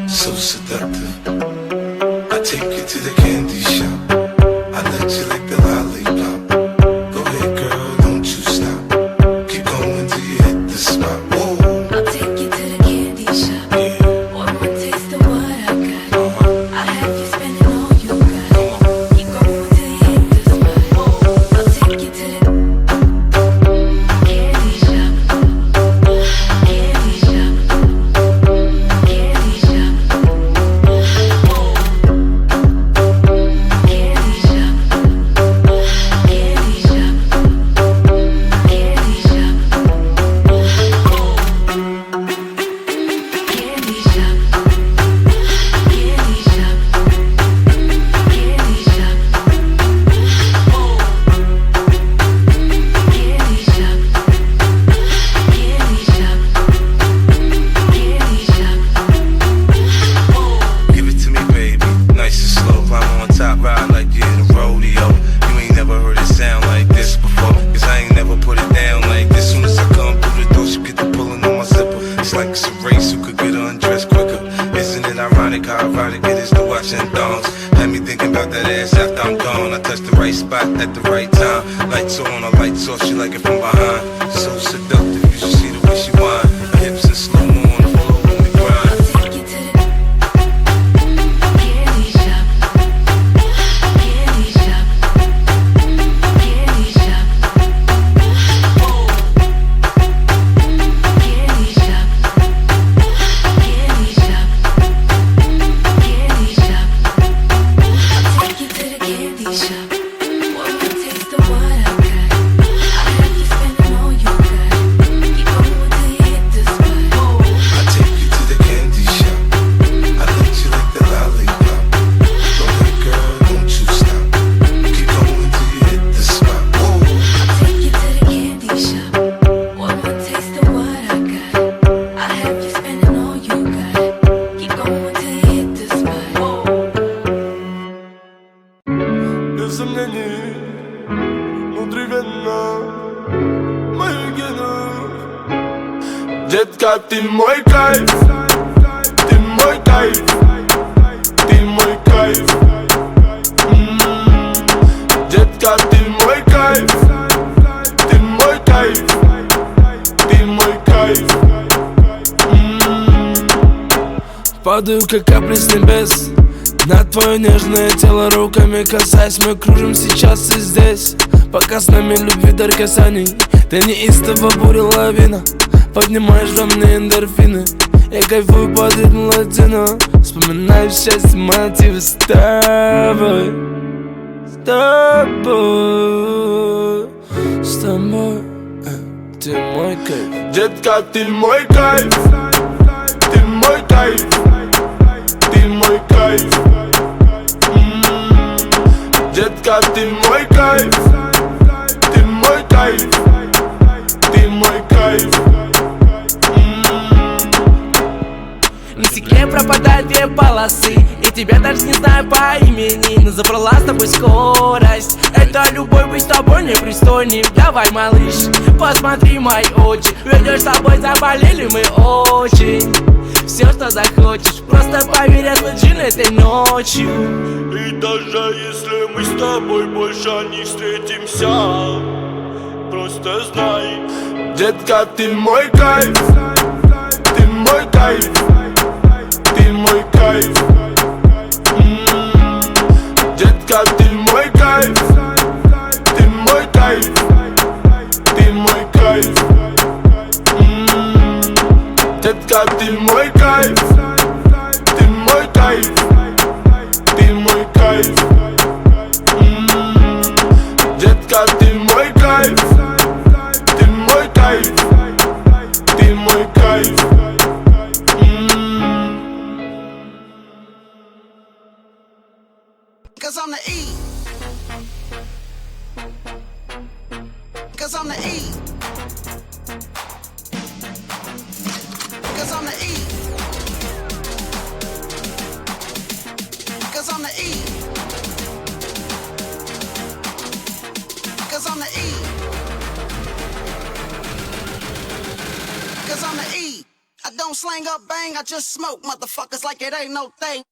so seductive. I take you to the candy shop. I let you lick the lollipop. Go ahead, girl, don't you stop. Keep going till you hit the spot. Whoa. I'll take you to the candy shop. One more taste of what I got. I'll have you spending all you got. Keep going till you hit the spot. I'll take you to the candy shop. Candy shop. Candy shop. Candy shop. Candy shop. Candy shop. Candy shop, candy shop, candy shop, candy shop, candy shop, candy shop. Give it to me, baby, nice and slow. I'm on top, ride like you're in a rodeo. You ain't never heard it sound like this before, cause I ain't never put it down like this. Soon as I come through the door, she get the pulling on my zipper. It's like it's a race, who could get undressed quicker. Isn't it ironic how erotic it is to watching thongs? Had me thinking about that ass after I'm gone. I touched the right spot at the right time. Lights on, her lights off, she like it from behind. So seductive, you should see the way she whine. Her hips in slow-mo on the floor when we grind. I'll take you to the candy shop, candy shop, candy shop, candy shop, candy shop, candy shop. I'll take you to the candy shop. One more taste of what I got. I'll have you spending all you got. Keep going till you hit the spot. I take you to the candy shop. I let you lick the lollipop. Go ahead, girl, don't you stop. Keep going till you hit the spot. Whoa. I'll take you to the candy shop. One more taste of what I got. I'll have you spending all you got. Keep going till you hit the spot. Без сомнений, внутривенно мою гену. Детка, ты мой кайф, ты мой кайф, ты мой кайф. Детка, ты мой кайф, ты мой кайф, ты мой кайф. Падаю, как капли с небес на твое нежное тело, руками касаясь. Мы кружим сейчас и здесь, пока с нами любви дар касаний. Ты неистово буря лавина, поднимаешь во мне эндорфины. Я кайфую под ритм латино, вспоминаю счастье, мотивы с тобой. С тобой, с тобой, ты мой кайф. Детка, ты мой кайф, ты мой кайф, ты мой кайф. Детка, ты мой кайф, ты мой кайф, ты мой кайф. На стекле пропадают две полосы, и тебя даже не знаю по имени, но забрала с тобой скорость. Это любовь, быть с тобой непристойней. Давай, малыш, посмотри мои очи. Ведешь с тобой, заболели мы очень. Все, что захочешь, просто поверь, отложи этой ночью. И даже если мы с тобой больше не встретимся, просто знай, детка, ты мой кайф, ты мой кайф, ты мой кайф. Детка, ты мой кайф, ты мой кайф, ты мой кайф. Детка, ты мой кайф, ты мой кайф, ты мой кайф. Детка, ты мой кайф, ты мой кайф, ты мой кайф. Cause I'm the E. Cause I'm the E. Cause I'm the E. Cause I'm the E. Cause I'm the E. slang up bang, I just smoke motherfuckers like it ain't no thing.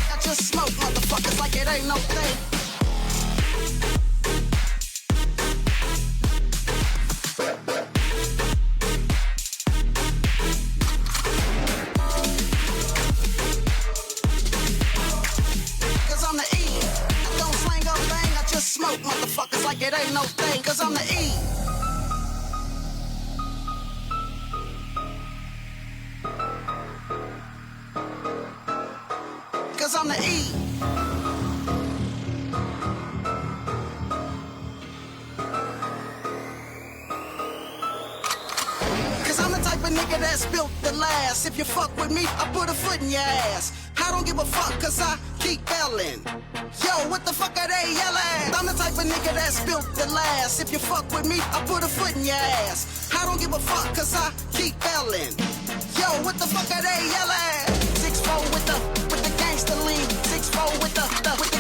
I just smoke motherfuckers like it ain't no thing. Cause I'm the E. I don't slang up bang, I just smoke motherfuckers like it ain't no thing. Cause I'm the E. Cause I'm the E. Cause I'm the type of nigga that's built to last. If you fuck with me, I put a foot in your ass. I don't give a fuck cause I keep yelling. Yo, what the fuck are they yelling? I'm the type of nigga that's built to last. If you fuck with me, I put a foot in your ass. I don't give a fuck cause I keep yelling. Yo, what the fuck are they yelling? 6'4" with the gangster lean. 6'4" with the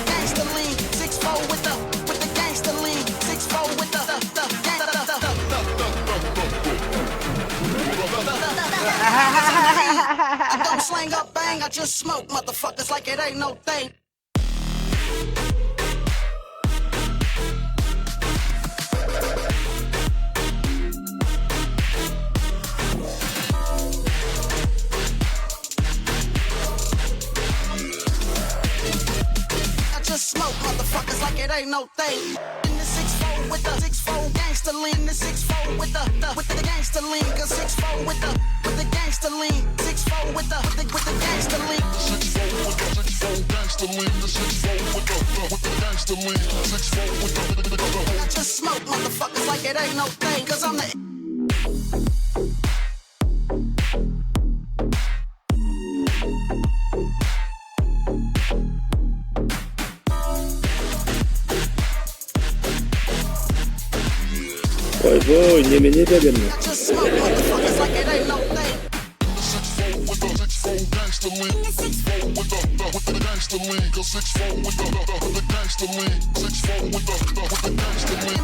gangster lean. 6'4" with the gangster lean. 6'4" with the I don't slang up bang, I just smoke motherfuckers like it ain't no thing. I just smoke motherfuckers like it ain't no thing. In the 6'4" with the 6'4" gangster lean. The 6'4" with the gangster lean. Cause 6'4" with the gangster lean. 6'4" with the gangster lean. 6'4" with the gangster lean. 6'4" with the I just smoke motherfuckers like it ain't no thing. Cause I'm the Ой, не медленно. I just smoke motherfuckers like it ain't no thing. 6'4" with the gangster lean. 6'4" with the gangster lean. Cause 6'4" with the gangster lean. 6'4" with the gangster lean.